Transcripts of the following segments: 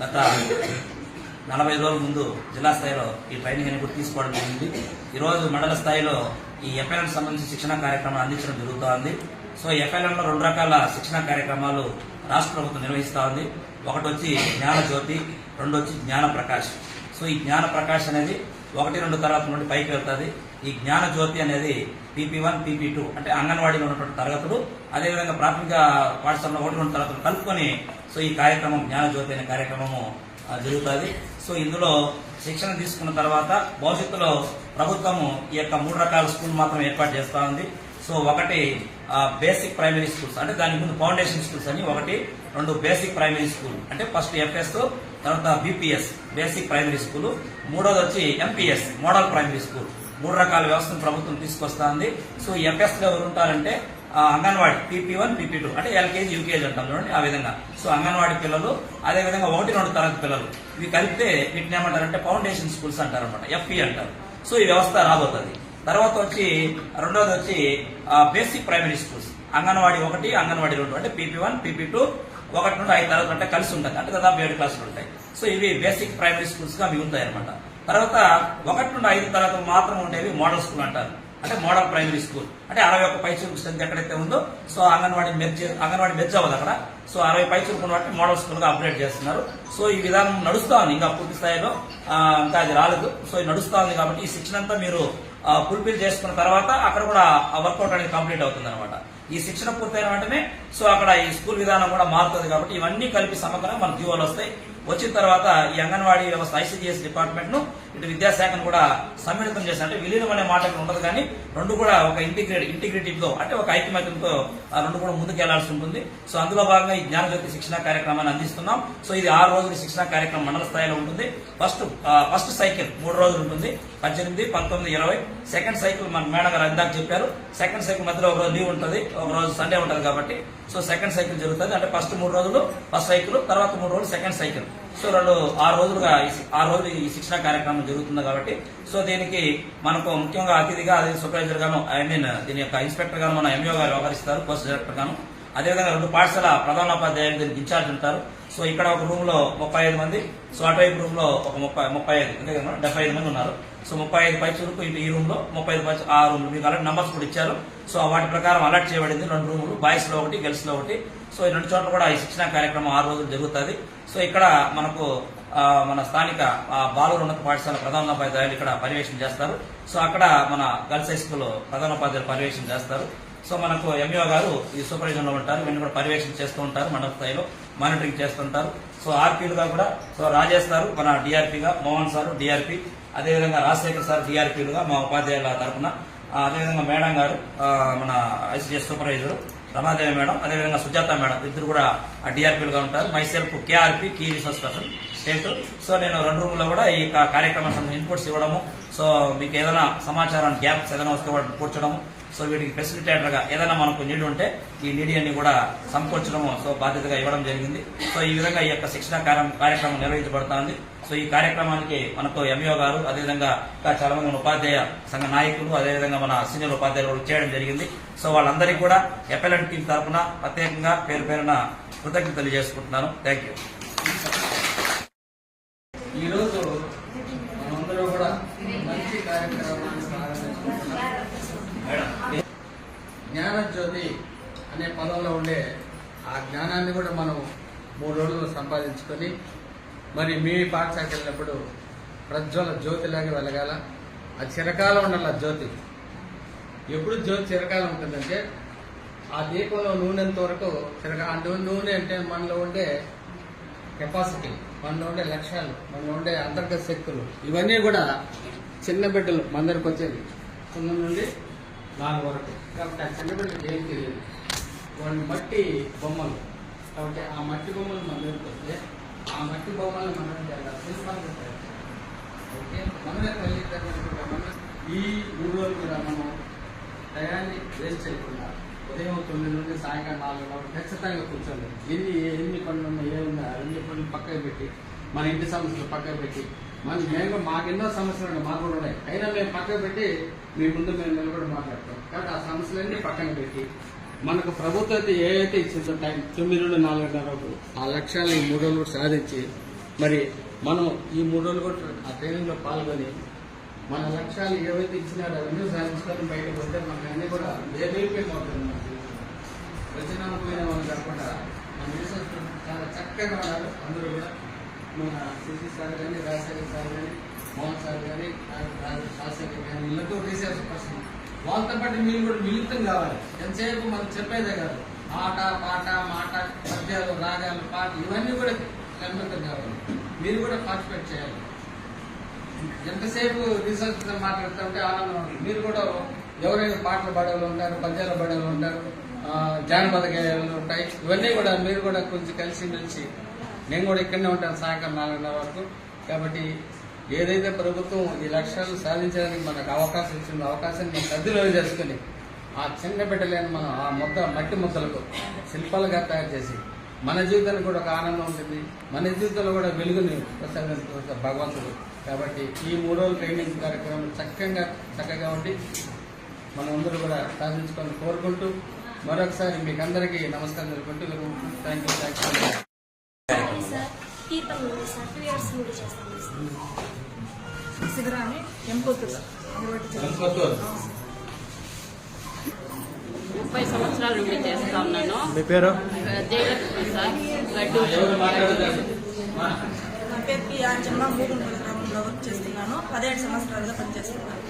గత 40 రోజుల ముందు జిల్లా స్థాయిలో ఈ ట్రైనింగ్ అనేది కూడా తీసుకోవడం జరిగింది. ఈరోజు మండల స్థాయిలో ఈ ఎఫ్ఐఎల్ సంబంధించి శిక్షణ కార్యక్రమాలు అందించడం జరుగుతోంది. సో ఎఫ్ఐఎల్లో 2 రకాల శిక్షణ కార్యక్రమాలు రాష్ట్ర ప్రభుత్వం నిర్వహిస్తూ ఉంది. ఒకటి వచ్చి జ్ఞాన జ్యోతి, 2 వచ్చి జ్ఞాన ప్రకాష్. సో ఈ జ్ఞాన ప్రకాష్ అనేది 1-2 తరగతుల నుండి పైకి వెళ్తుంది. ఈ జ్ఞాన జ్యోతి అనేది PP1, PP2 అంటే అంగన్వాడీలో ఉన్నటువంటి తరగతులు, అదేవిధంగా ప్రాథమిక పాఠశాలలో 1-2 తరగతులు కలుపుకొని సో ఈ కార్యక్రమం జ్ఞాన జ్యోతి అనే కార్యక్రమము జరుగుతుంది. సో ఇందులో శిక్షణ తీసుకున్న తర్వాత భవిష్యత్తులో ప్రభుత్వము ఈ యొక్క 3 రకాల స్కూల్ మాత్రం ఏర్పాటు చేస్తూ ఉంది. సో ఒకటి బేసిక్ ప్రైమరీ స్కూల్స్ అంటే దాని ముందు ఫౌండేషన్ స్కూల్స్ అని, 1-2 బేసిక్ ప్రైమరీ స్కూల్ అంటే ఫస్ట్ FS, తర్వాత BPS బేసిక్ ప్రైమరీ స్కూల్, 3వది వచ్చి MPS మోడల్ ప్రైమరీ స్కూల్. 3 రకాల వ్యవస్థను ప్రభుత్వం తీసుకొస్తా ఉంది. సో FS లో ఎవరు ఉంటారంటే అంగన్వాడీ PP1, PP2 అంటే LKG, UKG అంటాం చూడండి, ఆ విధంగా. సో అంగన్వాడీ పిల్లలు, అదేవిధంగా 1-2 తరగతి పిల్లలు, ఇవి కలిపితే వీటిని ఏమంటారంటే ఫౌండేషన్ స్కూల్స్ అంటారు అనమాట, FE అంటారు. సో ఈ వ్యవస్థ రాబోతుంది. తర్వాత వచ్చి 2వది వచ్చి basic primary schools, anganwadi 1, anganwadi 2 అంటే PP1, PP2 1 నుండి 5 తరగతులు అంటే కలిసి ఉంటుంది, అంటే దాదాపు 7 క్లాసులు ఉంటాయి. సో ఇవి బేసిక్ ప్రైమరీ స్కూల్స్ గా మిగులుతాయి అనమాట. తర్వాత 1 నుండి 5 తరగతులు మాత్రం ఉండేవి మోడల్ స్కూల్ అంటారు, అంటే మోడల్ ప్రైమరీ స్కూల్ అంటే 61 పైచూరుకు స్ట్రెంత్ ఎక్కడైతే ఉందో సో అంగన్వాడీ మెర్జ్ అవ్వదు అక్కడ. సో 60 పైచూరుకు ఉన్నట్టు మోడల్ స్కూల్ గా అప్గ్రేడ్ చేస్తున్నారు. సో ఈ విధానం నడుస్తా ఉంది, ఇంకా పూర్తి స్థాయిలో ఇంకా అది రాలేదు. సో ఇది నడుస్తా ఉంది కాబట్టి ఈ శిక్షణ అంతా మీరు ఫుల్ఫిల్ చేసుకున్న తర్వాత అక్కడ కూడా వర్కౌట్ అనేది కంప్లీట్ అవుతుంది అనమాట. ఈ శిక్షణ పూర్తయిన వెంటనే సో అక్కడ ఈ స్కూల్ విధానం కూడా మారుతుంది. కాబట్టి ఇవన్నీ కలిపి సమగ్రంగా మన జీవోలు వస్తాయి. వచ్చిన తర్వాత ఈ అంగన్వాడీ వ్యవస్థ ICDS డిపార్ట్మెంట్ ను ఇటు విద్యాశాఖను కూడా సమ్మిళితం చేసి, అంటే విలీనం అనే మాట ఉండదు కానీ 2 కూడా ఒక ఇంటిగ్రిటీతో అంటే ఒక ఐక్యమత్యంతో 2 కూడా ముందుకు వెళ్లాల్సి ఉంటుంది. సో అందులో భాగంగా ఈ జ్ఞానజ్యోతి శిక్షణ కార్యక్రమాన్ని అందిస్తున్నాం. సో ఇది 6 రోజుల శిక్షణ కార్యక్రమం మండల స్థాయిలో ఉంటుంది. ఫస్ట్ సైకిల్ 3 రోజులు ఉంటుంది, 18, 19, 20. సెకండ్ సైకిల్ మన మేడం గారు ఇందాక చెప్పారు, సెకండ్ సైకిల్ మధ్యలో 1 రోజు లీవ్ ఉంటుంది, 1 రోజు సండే ఉంటుంది కాబట్టి సో సెకండ్ సైకిల్ జరుగుతుంది. అంటే ఫస్ట్ 3 రోజులు ఫస్ట్ సైకిల్, తర్వాత 3 రోజులు సెకండ్ సైకిల్. సో 6 రోజులుగా 6 రోజులు ఈ శిక్షణ కార్యక్రమం జరుగుతుంది కాబట్టి సో దీనికి మనకు ముఖ్యంగా అతిథిగా అదే సూపర్వైజర్ గాను దీని యొక్క ఇన్స్పెక్టర్ గాను మన MO గారు వ్యవహరిస్తారు, పోస్ట్ డైరెక్టర్ గాను. అదేవిధంగా 2 పాఠశాల ప్రధానోపాధ్యాయులు దీనికి ఇన్ఛార్జ్ ఉంటారు. సో ఇక్కడ ఒక రూమ్ లో 35 మంది, సో అటువైపు రూమ్ లో ఒక 35 అంతే కదా 75 మంది ఉన్నారు. సో 35 పైచులకు ఈ రూమ్ లో 35 పైచు ఆ రూమ్ మీకు అలాంటి నంబర్స్ కూడా ఇచ్చారు. సో వాటి ప్రకారం అలర్ట్ చేయబడింది. 2 రూములు, బాయ్స్ లో 1, గర్ల్స్ లో 1. సో ఈ 2 చోట్ల కూడా ఈ శిక్షణ కార్యక్రమం 6 రోజులు జరుగుతుంది. సో ఇక్కడ మనకు మన స్థానిక బాలూరు ఉన్నత పాఠశాల ప్రధానోపాధ్యాయులు ఇక్కడ పర్యవేక్షణ చేస్తారు. సో అక్కడ మన గర్ల్స్ హై స్కూల్ ప్రధానోపాధ్యాయులు పర్యవేక్షణ చేస్తారు. సో మనకు MO గారు ఈ సూపర్విజన్ లో ఉంటారు, వీళ్ళు కూడా పర్యవేక్షణ చేస్తూ ఉంటారు, మండల స్థాయిలో మానిటరింగ్ చేస్తుంటారు. సో RPలుగా కూడా సో రాజేష్ గారు మన DRPగా, మోహన్ సార్ DRP, అదేవిధంగా రాజశేఖర్ సార్ DRPలుగా మా ఉపాధ్యాయుల తరఫున, అదేవిధంగా మేడం గారు మన ICDS సూపర్వైజర్ రమాదేవి మేడం, అదేవిధంగా సుజాత మేడం, ఇద్దరు కూడా DRPలుగా ఉంటారు. Myself KRP key resource person state. So నేను 2 రూమ్లో కూడా ఈ కార్యక్రమం ఇన్పుట్స్ ఇవ్వడము, సో మీకు ఏదైనా సమాచారం గ్యాప్స్ ఏదైనా వస్తే వాటిని కూర్చడము, సో వీటికి ఫెసిలిటేటర్ గా ఏదైనా మనకు నీడ్ ఉంటే ఈ నీడి అన్ని కూడా సమకూర్చడము సో బాధ్యతగా ఇవ్వడం జరిగింది. సో ఈ విధంగా ఈ యొక్క శిక్షణ కార్యక్రమం నిర్వహించబడుతోంది. సో ఈ కార్యక్రమానికి మనకు MO గారు, అదేవిధంగా చాలా మంది ఉపాధ్యాయ సంఘ నాయకులు, అదేవిధంగా మన సీనియర్ ఉపాధ్యాయులు చేయడం జరిగింది. సో వాళ్ళందరికీ కూడా FLN టీం తరఫున ప్రత్యేకంగా పేరున కృతజ్ఞతలు తెలియజేసుకుంటున్నాను. Thank you. ఈరోజు మనందరూ కూడా మంచి కార్యక్రమాన్ని ప్రారంభించుకుంటున్నాం. జ్ఞానజ్యోతి అనే పదంలో ఉండే ఆ జ్ఞానాన్ని కూడా మనం 3 రోజులు సంపాదించుకొని మరి మీ పాఠశాలకు వెళ్ళినప్పుడు ప్రజ్వల జ్యోతిలాగా వెలగాల. అది చిరకాలం ఉండాలి. జ్యోతి ఎప్పుడు జ్యోతి చిరకాలం ఉంటుందంటే ఆ దీపంలో నూనెంత వరకు నూనె అంటే మనలో ఉండే కెపాసిటీ, మనలో ఉండే లక్ష్యాలు, మనలో ఉండే అంతర్గత శక్తులు, ఇవన్నీ కూడా చిన్న బిడ్డలు మన దగ్గరకు వచ్చేది 0 నుండి 4 వరకు. కాబట్టి ఆ చిన్న బిడ్డలు ఏం తెలియదు, వాళ్ళు మట్టి బొమ్మలు. కాబట్టి ఆ మట్టి బొమ్మలు మన దగ్గరకు వస్తే ఆ మట్టి బొమ్మలు మనం ఓకే మనమే తల్లిదండ్రులు. ఈ 3 రోజులు కూడా మనం టయాన్ని వేస్ట్ చేయకుండా ఉదయం 9 నుండి సాయంకాలం 4 వరకు ఖచ్చితంగా కూర్చోండి. ఎన్ని పనులు ఉన్నాయి, ఏమున్నా అన్ని పనులు పక్కకు పెట్టి, మన ఇంటి సమస్యలు పక్కకు పెట్టి, మేము మాకెన్నో సమస్యలు ఉన్నాయి, మాకు కూడా ఉన్నాయి, అయినా మేము పక్కకు పెట్టి మీ ముందు మేము నిలబడి మాట్లాడతాం. కాబట్టి ఆ సమస్యలన్నీ పక్కన పెట్టి మనకు ప్రభుత్వం అయితే ఏదైతే ఇచ్చిందో టైం 9 నుండి 4:30 వరకు ఆ లక్ష్యాలను ఈ 3 రోజులు సాధించి మరి మనం ఈ 3 రోజులు కూడా ఆ ట్రైనింగ్లో పాల్గొని మన లక్ష్యాలు ఏవైతే ఇచ్చినారో అవన్నీ సాధించుకొని బయటకు వస్తే మనకు అన్నీ కూడా అవుతుంది. రచనాత్మకమైన వాళ్ళు కాకుండా మన రీసెర్చ్ చాలా చక్కగా ఉన్నారు. అందరూ కూడా మన సిసి సార్ కానీ రాజశేఖర్ సార్ కానీ మోహన్ సార్ కానీ రాజశేఖర్ కానీ వీళ్ళతో రీసెర్చ్ పర్సన్ వాళ్ళతో పాటు మీరు కూడా మిళితం కావాలి. ఎంతసేపు మనం చెప్పేదే కాదు, ఆట పాట మాట పద్యాలు రాగాలు పాటలు ఇవన్నీ కూడా కన్వర్తం కావాలి. మీరు కూడా పార్టిసిపేట్ చేయాలి. ఎంతసేపు రీసెర్చ్ మాట్లాడుతూ ఉంటే ఆనందం ఉంటుంది. మీరు కూడా ఎవరైనా పాటలు పాడేవాళ్ళు ఉంటారు, పద్యాలు పాడేవాళ్ళు ఉంటారు, జానపద గేయాలు ఉంటాయి. ఇవన్నీ కూడా మీరు కూడా కొంచెం కలిసి నేను కూడా ఇక్కడనే ఉంటాను సాయంకాలం 4:30 వరకు. కాబట్టి ఏదైతే ప్రభుత్వం ఈ లక్ష్యాలు సాధించడానికి మనకు అవకాశం ఇచ్చిందో అవకాశాన్ని మనం సద్వినియోగం చేసుకుని ఆ చిన్న బిడ్డలేని మనం ఆ మట్టి ముద్దలకు శిల్పాలుగా తయారు చేసి మన జీవితానికి కూడా ఒక ఆనందం ఉంటుంది. మన జీవితంలో కూడా వెలుగుని ప్రసాదించుకుంటారు భగవంతుడు. కాబట్టి ఈ 3 రోజుల ట్రైనింగ్ కార్యక్రమం చక్కగా ఉండి మనందరూ కూడా సాధించుకొని కోరుకుంటూ మరొకసారి మీకు అందరికీ నమస్కారం తెలుపుకుంటూ థ్యాంక్ యూ. శిబిరాన్ని ఎంకొత్తూరు 30 సంవత్సరాల నుండి చేస్తా ఉన్నాను. మీ పేరు? జయలక్ష్మి సార్, గడ్డు. నా పేరు పి ఆంజమ్మ, మూడున్నర గ్రామంలో వర్క్ చేస్తున్నాను. 17 సంవత్సరాలుగా పనిచేస్తున్నాను.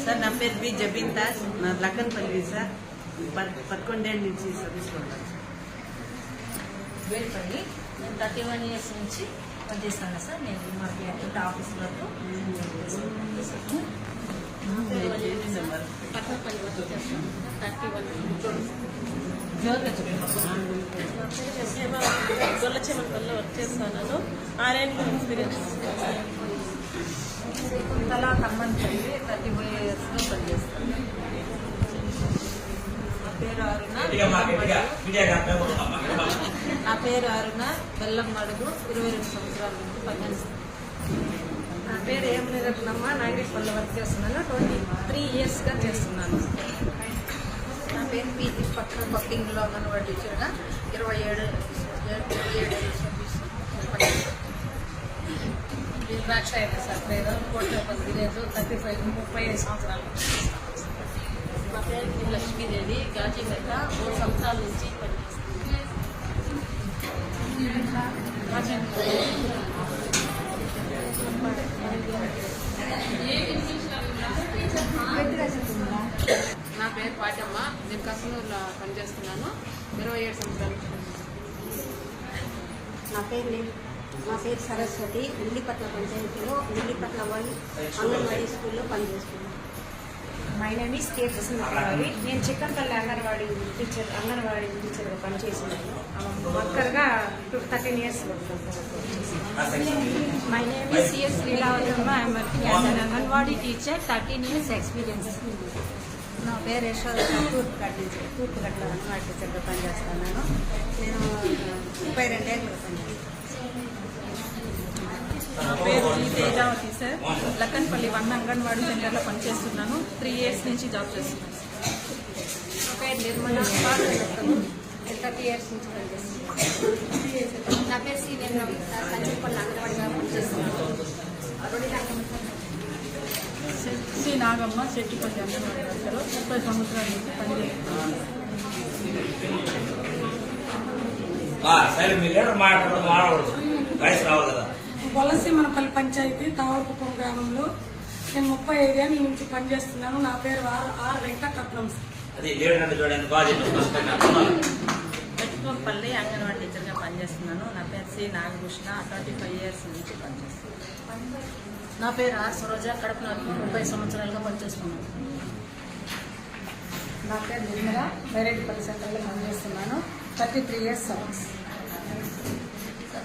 సార్ నా పేరు బి జబీంతాజ్, నా లక్కన్పల్లి సార్. 11 ఏళ్ళ నుంచి సర్వీస్ ఉంటాను. వేడిపల్లి 31 years నుంచి పనిచేస్తాను సార్. నేను మాకు అకౌంట్ ఆఫీసులకు పట్టపల్లి వర్క్ చేస్తాను. 31 గొల్లచెమపల్లిలో వర్క్ చేస్తాను. 6 ఏళ్ళ ఎక్స్పీరియన్స్. కుంతలా ఖమ్మంపల్లి 35 years పనిచేస్తాను. నా పేరు అరుణ, బెల్లం మడుగు, 22 సంవత్సరాల నుంచి పనిచేస్తాను. నా పేరు ఏమనిరత్నమ్మ, నాగేశ్వరంలో వర్క్ చేస్తున్నాను. 23 years చేస్తున్నాను. నా పేరు పి పక్కన బొక్కింగ్లో అంగన్వాడీ టీచర్గా 27 ద్రాక్ష అయితే సార్ పేరు కోటపల్లి విలేజ్ 35 సంవత్సరాలు. నా పేరు కి లక్ష్మీదేవి, గాజీపేట 3 సంవత్సరాల నుంచి నా పేరు పాటమ్మ, నేను కసనూరులో పనిచేస్తున్నాను. 27 సంవత్సరాలు. నా పేరు సరస్వతి, ఉల్లిపట్ల పంచాయతీలో ఉల్లిపట్ల 1 అంగన్వాడీ స్కూల్లో పనిచేస్తున్నాను. My name is K Krishnamaravi. నేను చిక్కన్పల్లి అంగన్వాడీ టీచర్గా పనిచేస్తున్నాను. వర్కర్గా 13 years my name is CS Leelavathamma, I'm working as an anganwadi teacher, 13 years experience. నా పేరు యశోద, తూర్పుగట్ల అంగన్వాడీ టీచర్గా పనిచేస్తున్నాను. నేను 32 ఏళ్ళుగా పనిచేస్తాను. నా పేరు జి తేజావతి సార్, లక్కన్పల్లి 1 అంగన్వాడీ సెంటర్లో పనిచేస్తున్నాను. 3 years నుంచి జాబ్ చేస్తున్నాను. నా పేరు నిర్మల, 30 years నుంచి పనిచేస్తున్నాను. నా పేరు సి నిర్మల, కంచిపల్లి అంగన్వాడీగా పనిచేస్తున్నాను. సి నాగమ్మ, చెట్టిపల్లి అంగన్వాడీ వర్కరు, 30 సంవత్సరాల నుంచి పనిచేస్తున్నాను. సరే మీ లీడర్ మాట్లాడకూడదు, వయసు రావాలి కదా. వలసీమనపల్లి పంచాయతీ తావరకుప్పం గ్రామంలో నేను 35 ఏళ్ళ నుంచి పనిచేస్తున్నాను. నా పేరు ఆర్ వెంకటరత్నం. అది లీడర్ అంటే చూడండి బాగా పెట్టుకోపల్లి అంగన్వాడీ టీచర్గా పనిచేస్తున్నాను. నా పేరు సి నాగభూషణ, 25 years నుంచి పనిచేస్తున్నాను. నా పేరు ఆర్ సరోజ, కడప 30 సంవత్సరాలుగా పనిచేస్తున్నాను. నా పేరు నిర్మల, బైరెడ్డిపల్లి సెంటర్లో పనిచేస్తున్నాను. 33 years సర్వీస్.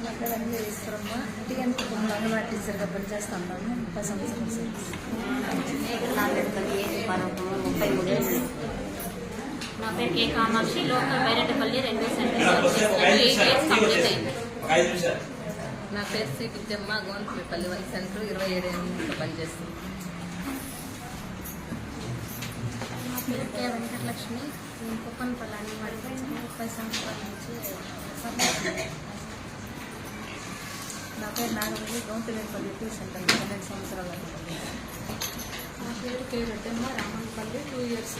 నా పేరు అంజలి ఈశ్వరమ్మ, టిఎన్ కుటుంబంలో అంగన్వాడీ టీచర్గా పనిచేస్తున్నాను. 30 సంవత్సరాలు సర్వీస్. నా పేరు K Kamakshi, local Byreddipalli 2 centre work చేస్తాను. 8 years కంప్లీట్ అయింది. నా పేరు సి బుద్ధమ్మ, గోన్పల్లి 1 సెంటర్ 27 ఏళ్ళ నుంచి పనిచేస్తుంది. పేరు కే వెంకటలక్ష్మి. నేను కుప్పనపల్లి అంగన్వాడీ 30 సంవత్సరాల నుంచి పనిచేస్తున్నాను. నా పేరు నాగమణి, గౌంతులేపల్లి టూ సెంటర్ 12 సంవత్సరాలు. నా పేరు కే రెడ్డమ్మ, రామన్పల్లి 2 years.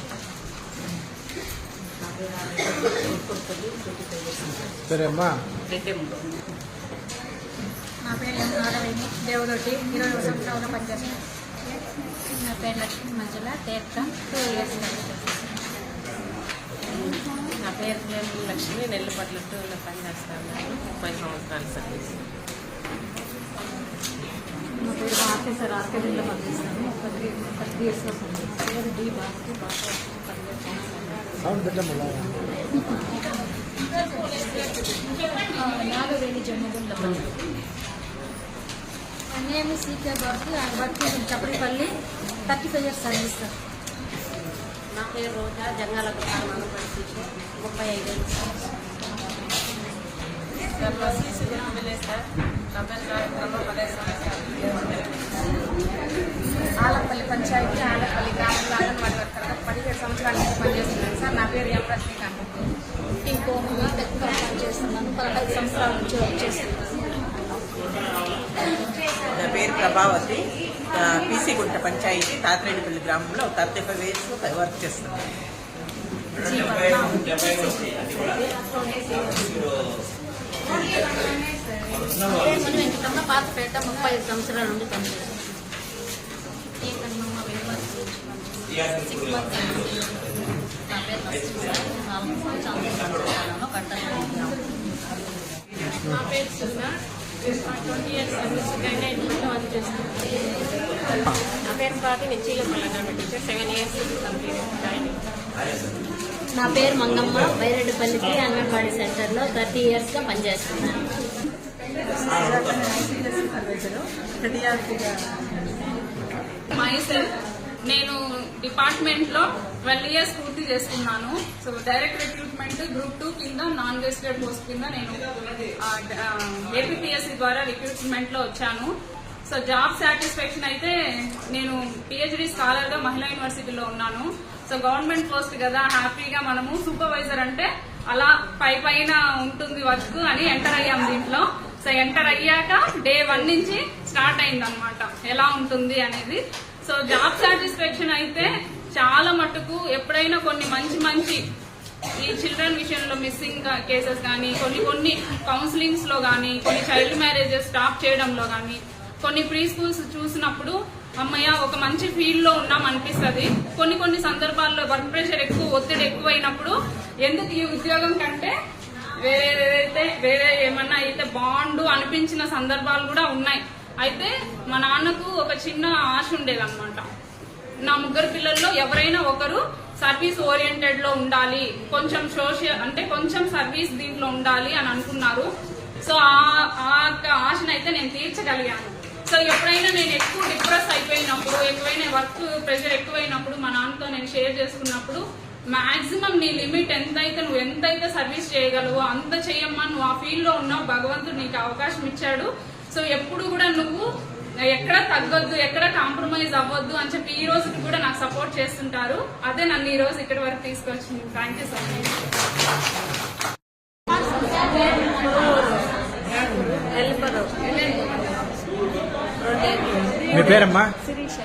నా పేరు గౌంతులపల్లి 25 years. సరేమ్మా. నా పేరు ఎం నారాయణి, దేవదొడ్డి 20 సంవత్సరాలుగా పనిచేస్తున్నాను. నా పేరు లక్ష్మీ మంజుల, తీర్థ 2 years నా పేరు కేఎం లక్ష్మి, నెల్లిపట్ల 2లో పనిచేస్తాను. 30 సంవత్సరాల సర్వీస్. నా పేరు ఆఫీసర్ ఆర్కేడీలో పనిచేస్తాను. 30 years పనిచేస్తాను. పేరు డి బాస్కి, బాగా 4 జన్మదిన పని. My name is C.K. Bharti. I am working in Chapalipalli, 35 years service. నా పేరు రోజా, జంగాలకు అంగన్వాడీ 35 years. నా పేరు కార్యక్రమం 15 సంవత్సరాలు. ఆలపల్లి పంచాయతీ, ఆలపల్లి గ్రామంలో అంగన్వాడీ వర్కర్గా 17 సంవత్సరాల నుంచి పనిచేస్తున్నాను సార్. నా పేరు ఎం రజనీకాంత్. ఇంకోముగా ఎక్కువ పనిచేస్తున్నాను. 15 సంవత్సరాల నుంచి వర్క్ చేస్తున్నాను. నా పేరు ప్రభావతి, పీసీ గుంట పంచాయతీ తాతిరెడ్డిపల్లి గ్రామంలో 35 years వర్క్ చేస్తున్నాను. వెంకటమ్మ, పాతపేట 35 సంవత్సరాల నుండి పనిచేస్తాను. నా పేరు నా పేరు సున్నా, 20 years సర్వీస్ గైడ్లైన్లో వర్క్ చేస్తాను. నా పేరు స్వాతి, నేను Chilapalli anganwadi teacher 7 years complete. నా పేరు మంగమ్మ, బైరెడ్డిపల్లికి అంగన్వాడీ సెంటర్లో 30 years పనిచేస్తున్నాను. మైసెల్ఫ్, నేను డిపార్ట్మెంట్లో 12 years పూర్తి చేసుకున్నాను. సో డైరెక్ట్ రిక్రూట్మెంట్ గ్రూప్ 2 కింద నాన్ గెస్టెడ్ పోస్ట్ కింద నేను ఏపీపీఎస్సీ ద్వారా రిక్రూట్మెంట్లో వచ్చాను. సో జాబ్ సాటిస్ఫాక్షన్ అయితే నేను పిహెచ్డి స్కాలర్గా మహిళా యూనివర్సిటీలో ఉన్నాను. సో గవర్నమెంట్ పోస్ట్ కదా, హ్యాపీగా మనము సూపర్వైజర్ అంటే అలా పైన ఉంటుంది వర్క్ అని ఎంటర్ అయ్యాం దీంట్లో. సో ఎంటర్ అయ్యాక డే 1 నుంచి స్టార్ట్ అయింది అనమాట ఎలా ఉంటుంది అనేది. సో జాబ్ సాటిస్ఫాక్షన్ అయితే చాలా మటుకు ఎప్పుడైనా కొన్ని మంచి ఈ చిల్డ్రన్ విషయంలో మిస్సింగ్ కేసెస్ కానీ కొన్ని కౌన్సిలింగ్స్ లో కానీ, కొన్ని చైల్డ్ మ్యారేజెస్ స్టాప్ చేయడంలో కానీ, కొన్ని ప్రీ స్కూల్స్ చూసినప్పుడు అమ్మయ్య ఒక మంచి ఫీల్డ్ లో ఉన్నాం అనిపిస్తుంది. కొన్ని సందర్భాల్లో వర్క్ ప్రెషర్ ఎక్కువ, ఒత్తిడి ఎక్కువైనప్పుడు ఎందుకు ఈ ఉద్యోగం కంటే వేరే ఏమన్నా అయితే బాండు అనిపించిన సందర్భాలు కూడా ఉన్నాయి. అయితే మా నాన్నకు ఒక చిన్న ఆశ ఉండేదన్నమాట, నా 3 పిల్లల్లో ఎవరైనా ఒకరు సర్వీస్ ఓరియంటెడ్ లో ఉండాలి, కొంచెం సోషల్ అంటే కొంచెం సర్వీస్ దీంట్లో ఉండాలి అని అనుకున్నారు. సో ఆ ఆశనైతే నేను తీర్చగలిగాను. సో ఎప్పుడైనా నేను ఎక్కువ డిప్రెస్ అయిపోయినప్పుడు, ఎక్కువైనా వర్క్ ప్రెషర్ ఎక్కువైనప్పుడు మా నాన్నతో నేను షేర్ చేసుకున్నప్పుడు, మాక్సిమం నీ లిమిట్ నువ్వు ఎంతైతే సర్వీస్ చేయగలవో అంత చెయ్యమ్మా, నువ్వు ఆ ఫీల్డ్ లో ఉన్నావు, భగవంతుడు నీకు అవకాశం ఇచ్చాడు. సో ఎప్పుడు కూడా నువ్వు ఎక్కడ తగ్గొద్దు, ఎక్కడ కాంప్రమైజ్ అవ్వద్దు అని చెప్పి ఈ రోజుకి కూడా నాకు సపోర్ట్ చేస్తుంటారు. అదే నన్ను ఈ రోజు ఇక్కడి వరకు తీసుకొచ్చింది. Thank you so much. మీ పేరమ్మా? శిరీష.